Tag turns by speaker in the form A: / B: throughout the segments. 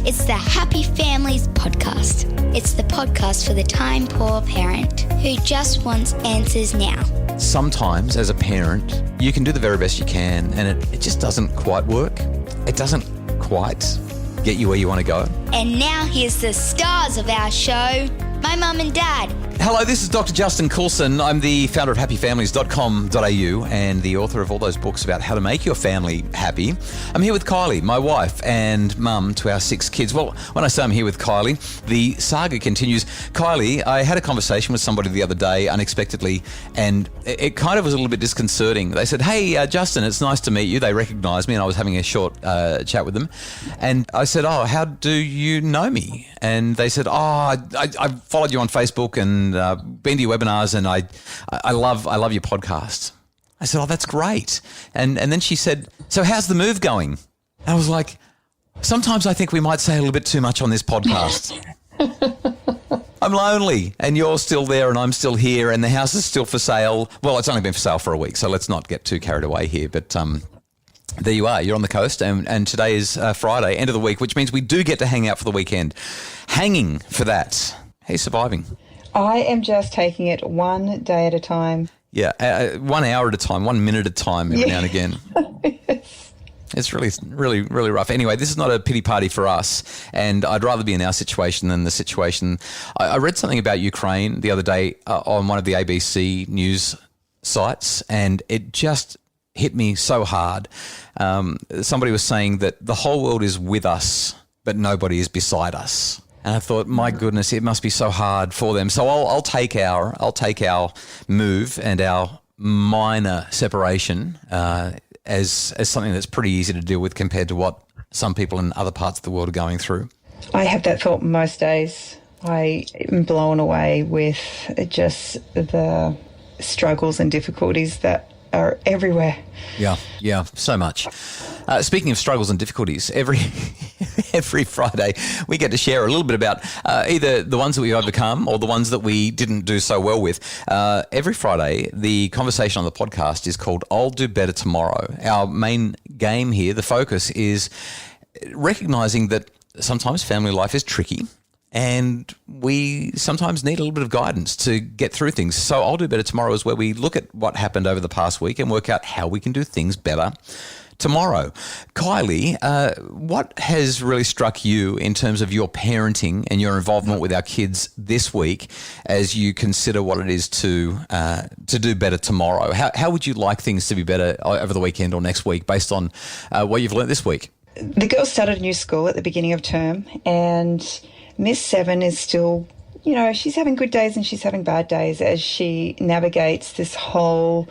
A: It's the Happy Families podcast. It's the podcast for the time-poor parent who just wants answers now.
B: Sometimes as a parent, you can do the very best you can and it just doesn't quite work. It doesn't quite get you where you want to go.
A: And now here's the stars of our show, my mum and dad.
B: Hello, this is Dr. Justin Coulson. I'm the founder of happyfamilies.com.au and the author of all those books about how to make your family happy. I'm here with Kylie, my wife and mum to our 6 kids. Well, when I say I'm here with Kylie, the saga continues. Kylie, I had a conversation with somebody the other day unexpectedly, and it kind of was a little bit disconcerting. They said, hey, Justin, it's nice to meet you. They recognised me and I was having a short chat with them. And I said, oh, how do you know me? And they said, oh, I followed you on Facebook and been to your webinars, and I love your podcast. I said, oh, that's great. And then she said, so how's the move going? And I was like, sometimes I think we might say a little bit too much on this podcast. I'm lonely and you're still there and I'm still here and the house is still for sale. Well, it's only been for sale for a week, so let's not get too carried away here. But there you are. You're on the coast and today is Friday, end of the week, which means we do get to hang out for the weekend. Hanging for that. How are you surviving?
C: I am just taking it one day at a time.
B: Yeah, 1 hour at a time, 1 minute at a time every now and again.
C: Yes.
B: It's really rough. Anyway, this is not a pity party for us, and I'd rather be in our situation than the situation. I read something about Ukraine the other day on one of the ABC news sites, and it just hit me so hard. Somebody was saying that the whole world is with us, but nobody is beside us. And I thought, my goodness, it must be so hard for them. So I'll take our move and our minor separation as something that's pretty easy to deal with compared to what some people in other parts of the world are going through.
C: I have that thought most days. I am blown away with just the struggles and difficulties that are everywhere.
B: Yeah, so much. Speaking of struggles and difficulties, every Friday we get to share a little bit about either the ones that we overcome or the ones that we didn't do so well with. Every Friday, the conversation on the podcast is called I'll Do Better Tomorrow. Our main game here, the focus is recognising that sometimes family life is tricky. And we sometimes need a little bit of guidance to get through things. So I'll Do Better Tomorrow is where we look at what happened over the past week and work out how we can do things better tomorrow. Kylie, what has really struck you in terms of your parenting and your involvement with our kids this week as you consider what it is to do better tomorrow? How would you like things to be better over the weekend or next week based on what you've learned this week?
C: The girls started a new school at the beginning of term, and Miss Seven is still, she's having good days and she's having bad days as she navigates this whole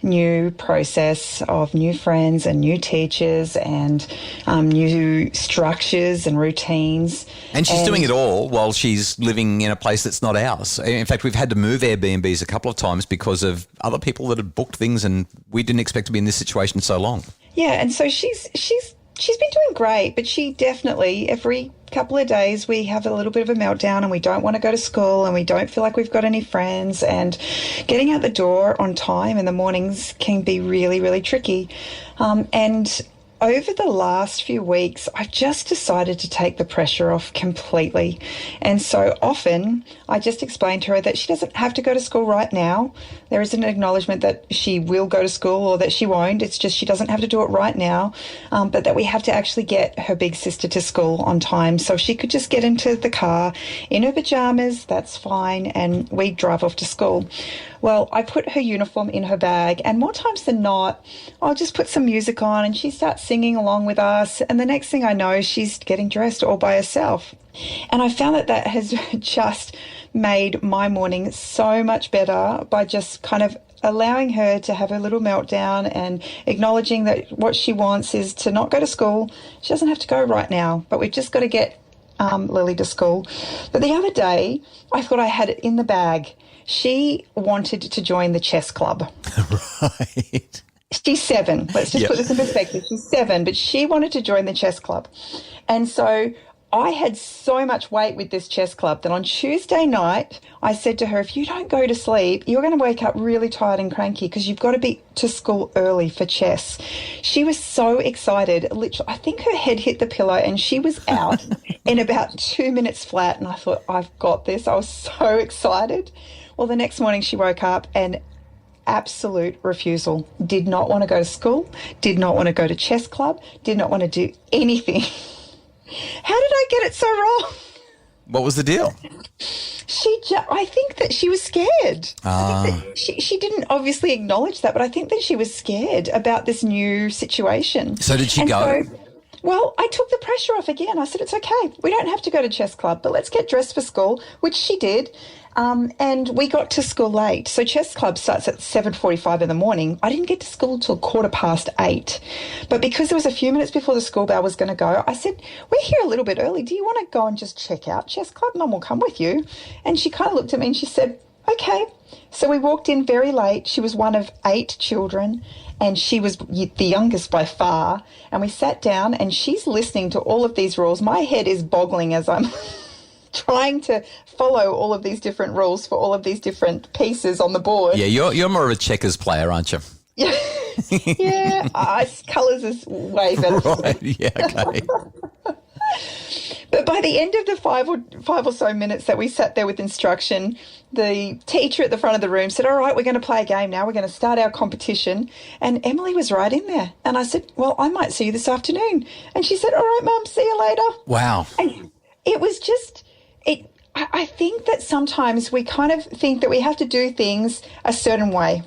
C: new process of new friends and new teachers and new structures and routines.
B: And she's doing it all while she's living in a place that's not ours. In fact, we've had to move Airbnbs a couple of times because of other people that had booked things and we didn't expect to be in this situation so long.
C: Yeah, and so she's been doing great, but she definitely, every couple of days we have a little bit of a meltdown and we don't want to go to school and we don't feel like we've got any friends, and getting out the door on time in the mornings can be really, really tricky. And over the last few weeks, I've just decided to take the pressure off completely. And so often I just explain to her that she doesn't have to go to school right now. There isn't an acknowledgement that she will go to school or that she won't. It's just she doesn't have to do it right now, but that we have to actually get her big sister to school on time. So if she could just get into the car in her pajamas, that's fine, and we drive off to school. Well, I put her uniform in her bag, and more times than not, I'll just put some music on and she starts singing along with us, and the next thing I know, she's getting dressed all by herself. And I found that has just made my morning so much better by just kind of allowing her to have a little meltdown and acknowledging that what she wants is to not go to school. She doesn't have to go right now, but we've just got to get Lily to school. But the other day, I thought I had it in the bag. She wanted to join the chess club.
B: Right.
C: She's 7. Let's just put this in perspective. She's 7, but she wanted to join the chess club. And so I had so much weight with this chess club that on Tuesday night, I said to her, if you don't go to sleep, you're going to wake up really tired and cranky because you've got to be to school early for chess. She was so excited. Literally, I think her head hit the pillow and she was out in about 2 minutes flat. And I thought, I've got this. I was so excited. Well, the next morning she woke up and absolute refusal. Did not want to go to school, did not want to go to chess club, did not want to do anything. How did I get it so wrong?
B: What was the deal?
C: I think that she was scared. I think that she didn't obviously acknowledge that, but I think that she was scared about this new situation.
B: So did she go?
C: Well, I took the pressure off again. I said, it's okay. We don't have to go to chess club, but let's get dressed for school, which she did. And we got to school late. So chess club starts at 7:45 in the morning. I didn't get to school till 8:15. But because it was a few minutes before the school bell was going to go, I said, we're here a little bit early. Do you want to go and just check out chess club? Mum will come with you. And she kind of looked at me and she said, okay. So we walked in very late. She was one of 8 children and she was the youngest by far. And we sat down and she's listening to all of these rules. My head is boggling as I'm trying to follow all of these different rules for all of these different pieces on the board.
B: Yeah, you're more of a checkers player, aren't you?
C: Yeah, colours is way better.
B: Right, yeah, okay.
C: But by the end of the five or so minutes that we sat there with instruction, the teacher at the front of the room said, all right, we're going to play a game now. We're going to start our competition. And Emily was right in there. And I said, well, I might see you this afternoon. And she said, all right, Mum, see you later.
B: Wow.
C: And it was just, I think that sometimes we kind of think that we have to do things a certain way.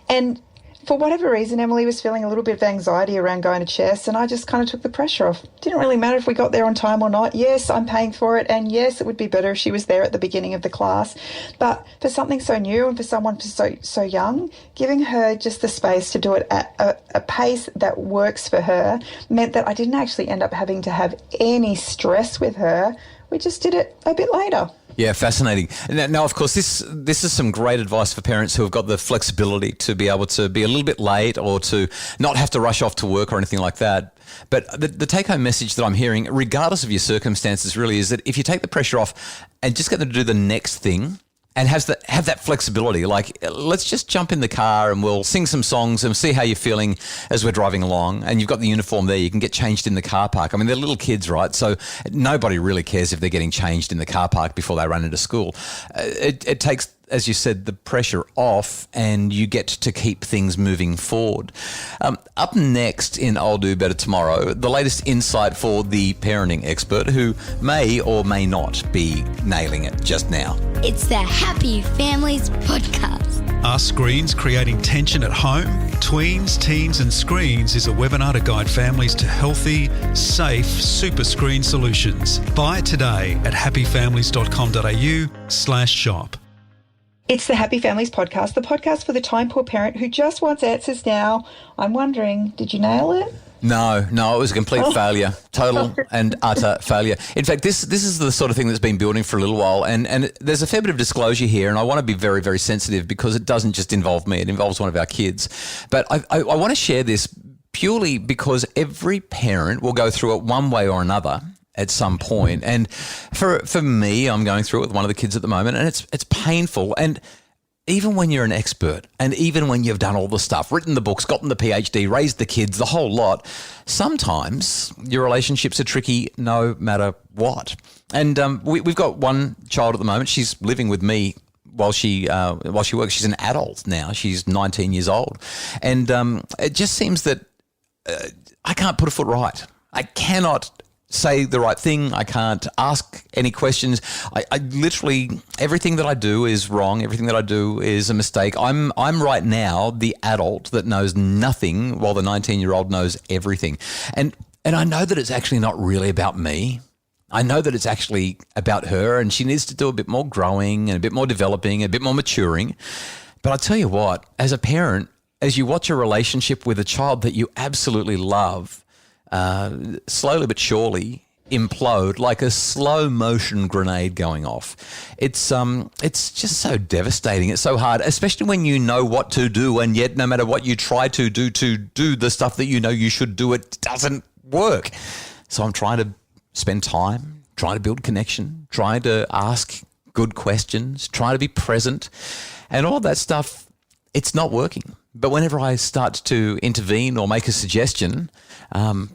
C: And for whatever reason, Emily was feeling a little bit of anxiety around going to chess, and I just kind of took the pressure off. Didn't really matter if we got there on time or not. Yes, I'm paying for it, and yes, it would be better if she was there at the beginning of the class. But for something so new and for someone so young, giving her just the space to do it at a pace that works for her meant that I didn't actually end up having to have any stress with her. We just did it a bit later.
B: Yeah, fascinating. Now, of course, this is some great advice for parents who have got the flexibility to be able to be a little bit late or to not have to rush off to work or anything like that. But the take-home message that I'm hearing, regardless of your circumstances, really is that if you take the pressure off and just get them to do the next thing and have that flexibility, like let's just jump in the car and we'll sing some songs and see how you're feeling as we're driving along, and you've got the uniform there, you can get changed in the car park. I mean, they're little kids, right? So nobody really cares if they're getting changed in the car park before they run into school. It takes, as you said, the pressure off and you get to keep things moving forward. Up next in I'll Do Better Tomorrow, the latest insight for the parenting expert who may or may not be nailing it just now.
A: It's the Happy Families Podcast.
D: Are screens creating tension at home? Tweens, Teens and Screens is a webinar to guide families to healthy, safe super screen solutions. Buy it today at happyfamilies.com.au/shop.
C: It's the Happy Families Podcast, the podcast for the time-poor parent who just wants answers now. I'm wondering, did you nail it?
B: No, it was a complete failure, total and utter failure. In fact, this is the sort of thing that's been building for a little while, and there's a fair bit of disclosure here, and I want to be very, very sensitive because it doesn't just involve me, it involves one of our kids. But I want to share this purely because every parent will go through it one way or another at some point. And for me, I'm going through it with one of the kids at the moment, and it's painful. And even when you're an expert and even when you've done all the stuff, written the books, gotten the PhD, raised the kids, the whole lot, sometimes your relationships are tricky no matter what. And we've got one child at the moment. She's living with me while she works. She's an adult now. She's 19 years old. And it just seems that I can't put a foot right. I cannot say the right thing. I can't ask any questions. I literally, everything that I do is wrong. Everything that I do is a mistake. I'm right now the adult that knows nothing while the 19-year-old knows everything. And I know that it's actually not really about me. I know that it's actually about her, and she needs to do a bit more growing and a bit more developing, a bit more maturing. But I'll tell you what, as a parent, as you watch a relationship with a child that you absolutely love, slowly but surely implode like a slow motion grenade going off. It's just so devastating. It's so hard, especially when you know what to do, and yet no matter what you try to do the stuff that you know you should do, it doesn't work. So I'm trying to spend time, trying to build connection, trying to ask good questions, trying to be present, and all that stuff, it's not working. But whenever I start to intervene or make a suggestion,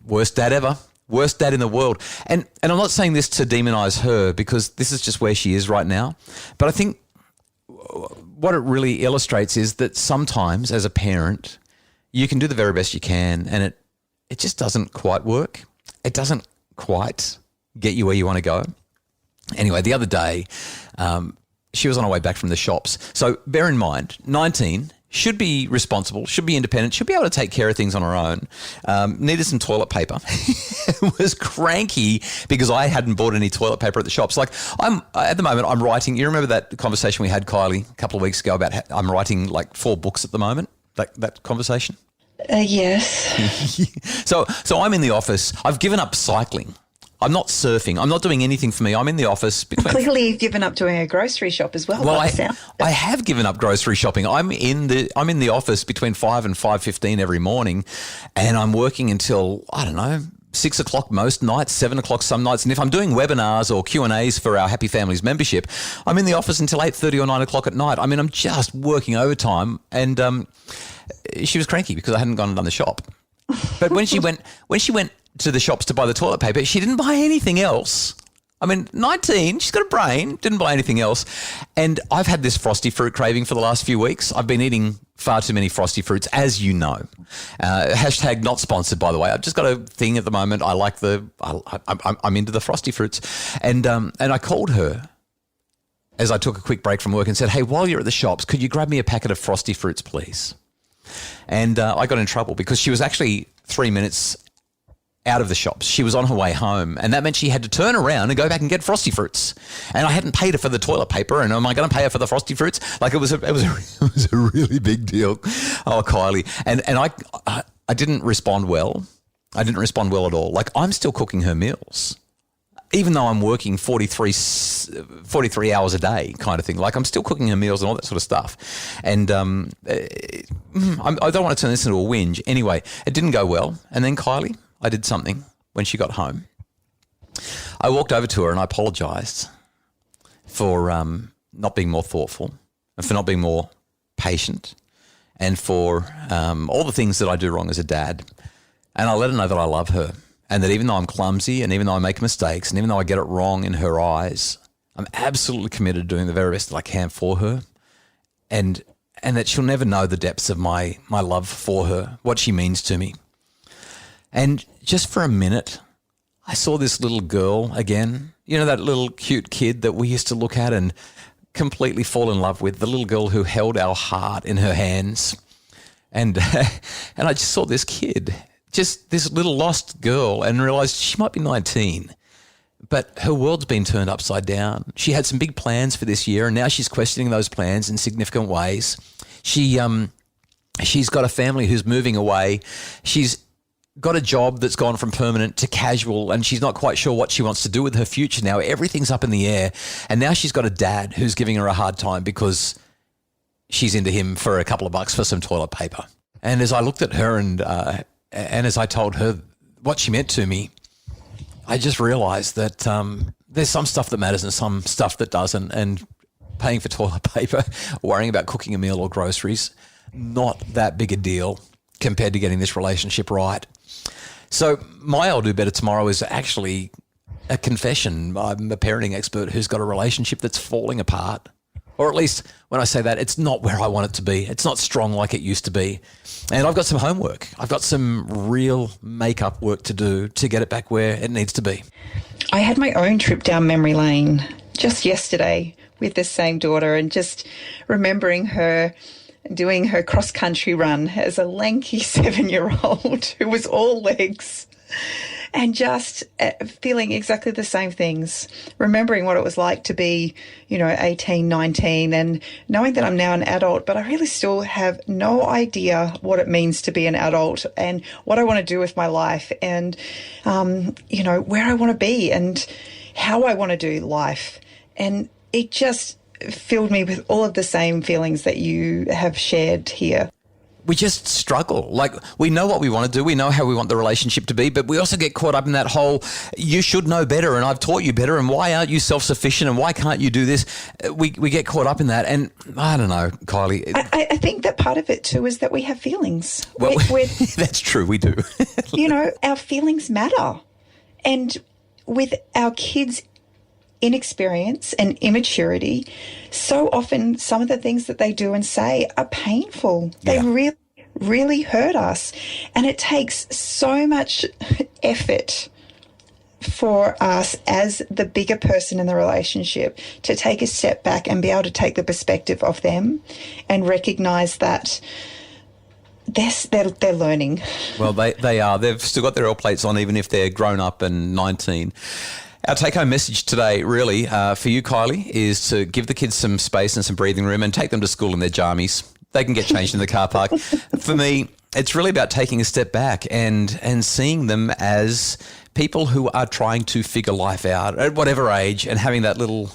B: worst dad ever, worst dad in the world. And I'm not saying this to demonize her, because this is just where she is right now. But I think what it really illustrates is that sometimes as a parent, you can do the very best you can, and it just doesn't quite work. It doesn't quite get you where you want to go. Anyway, the other day, she was on her way back from the shops. So bear in mind, 19, should be responsible, should be independent, should be able to take care of things on her own. Needed some toilet paper. Was cranky because I hadn't bought any toilet paper at the shops. Like at the moment, I'm writing. You remember that conversation we had, Kylie, a couple of weeks ago about I'm writing like 4 books at the moment. That conversation.
C: Yes.
B: So I'm in the office. I've given up cycling. I'm not surfing. I'm not doing anything for me. I'm in the office.
C: Clearly, you've given up doing a grocery shop as well.
B: Well, I have given up grocery shopping. I'm in the office between 5 and 5:15 every morning, and I'm working until, I don't know, 6 o'clock most nights, 7 o'clock some nights. And if I'm doing webinars or Q&As for our Happy Families membership, I'm in the office until 8:30 or 9 o'clock at night. I mean, I'm just working overtime. And she was cranky because I hadn't gone and done the shop. But when she went to the shops to buy the toilet paper, she didn't buy anything else. I mean, 19, she's got a brain, didn't buy anything else. And I've had this frosty fruit craving for the last few weeks. I've been eating far too many frosty fruits, as you know. Hashtag not sponsored, by the way. I've just got a thing at the moment. I like I'm into the frosty fruits. And I called her as I took a quick break from work and said, hey, while you're at the shops, could you grab me a packet of frosty fruits, please? And I got in trouble because she was actually 3 minutes out of the shops. She was on her way home, and that meant she had to turn around and go back and get frosty fruits. And I hadn't paid her for the toilet paper, and am I going to pay her for the frosty fruits? Like it was a really big deal. Oh, Kylie. And I didn't respond well. I didn't respond well at all. Like I'm still cooking her meals, even though I'm working 43 hours a day kind of thing. Like I'm still cooking her meals and all that sort of stuff. And I don't want to turn this into a whinge. Anyway, it didn't go well. And then Kylie, I did something when she got home. I walked over to her and I apologised for not being more thoughtful and for not being more patient and for all the things that I do wrong as a dad. And I let her know that I love her and that even though I'm clumsy and even though I make mistakes and even though I get it wrong in her eyes, I'm absolutely committed to doing the very best that I can for her and that she'll never know the depths of my love for her, what she means to me. And just for a minute, I saw this little girl again, you know, that little cute kid that we used to look at and completely fall in love with, the little girl who held our heart in her hands. And I just saw this kid, just this little lost girl, and realised she might be 19, but her world's been turned upside down. She had some big plans for this year, and now she's questioning those plans in significant ways. She's got a family who's moving away. She's got a job that's gone from permanent to casual, and she's not quite sure what she wants to do with her future now. Everything's up in the air. And now she's got a dad who's giving her a hard time because she's into him for a couple of bucks for some toilet paper. And as I looked at her and as I told her what she meant to me, I just realised that there's some stuff that matters and some stuff that doesn't. And paying for toilet paper, worrying about cooking a meal or groceries, not that big a deal compared to getting this relationship right. So my I'll do better tomorrow is actually a confession. I'm a parenting expert who's got a relationship that's falling apart. Or at least when I say that, it's not where I want it to be. It's not strong like it used to be. And I've got some homework. I've got some real make-up work to do to get it back where it needs to be.
C: I had my own trip down memory lane just yesterday with this same daughter and just remembering her doing her cross-country run as a lanky 7-year-old who was all legs and just feeling exactly the same things, remembering what it was like to be, 18, 19 and knowing that I'm now an adult, but I really still have no idea what it means to be an adult and what I want to do with my life and, where I want to be and how I want to do life. And it just filled me with all of the same feelings that you have shared here.
B: we just struggle. Like, we know what we want to do. We know how we want the relationship to be, but we also get caught up in that whole, you should know better and I've taught you better and why aren't you self-sufficient and why can't you do this? We get caught up in that. And I don't know, Kylie.
C: I think that part of it too is that we have feelings.
B: Well, that's true. We do.
C: Our feelings matter. And with our kids' inexperience and immaturity, so often some of the things that they do and say are painful. They really, really hurt us. And it takes so much effort for us as the bigger person in the relationship to take a step back and be able to take the perspective of them and recognise that they're learning.
B: Well, they are. They've still got their L plates on, even if they're grown up and 19. Our take-home message today, really, for you, Kylie, is to give the kids some space and some breathing room and take them to school in their jammies. They can get changed in the car park. For me, it's really about taking a step back and seeing them as people who are trying to figure life out at whatever age and having that little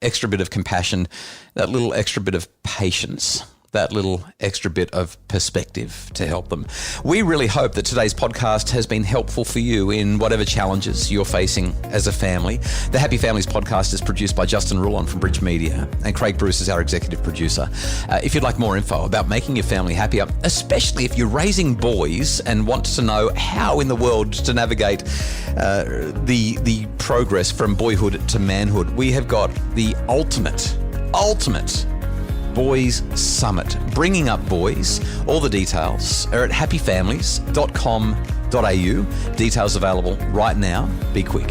B: extra bit of compassion, that little extra bit of patience, that little extra bit of perspective to help them. We really hope that today's podcast has been helpful for you in whatever challenges you're facing as a family. The Happy Families podcast is produced by Justin Rulon from Bridge Media, and Craig Bruce is our executive producer. If you'd like more info about making your family happier, especially if you're raising boys and want to know how in the world to navigate the progress from boyhood to manhood, we have got the ultimate Boys Summit, bringing up boys. All the details are at happyfamilies.com.au. Details available right now. Be quick.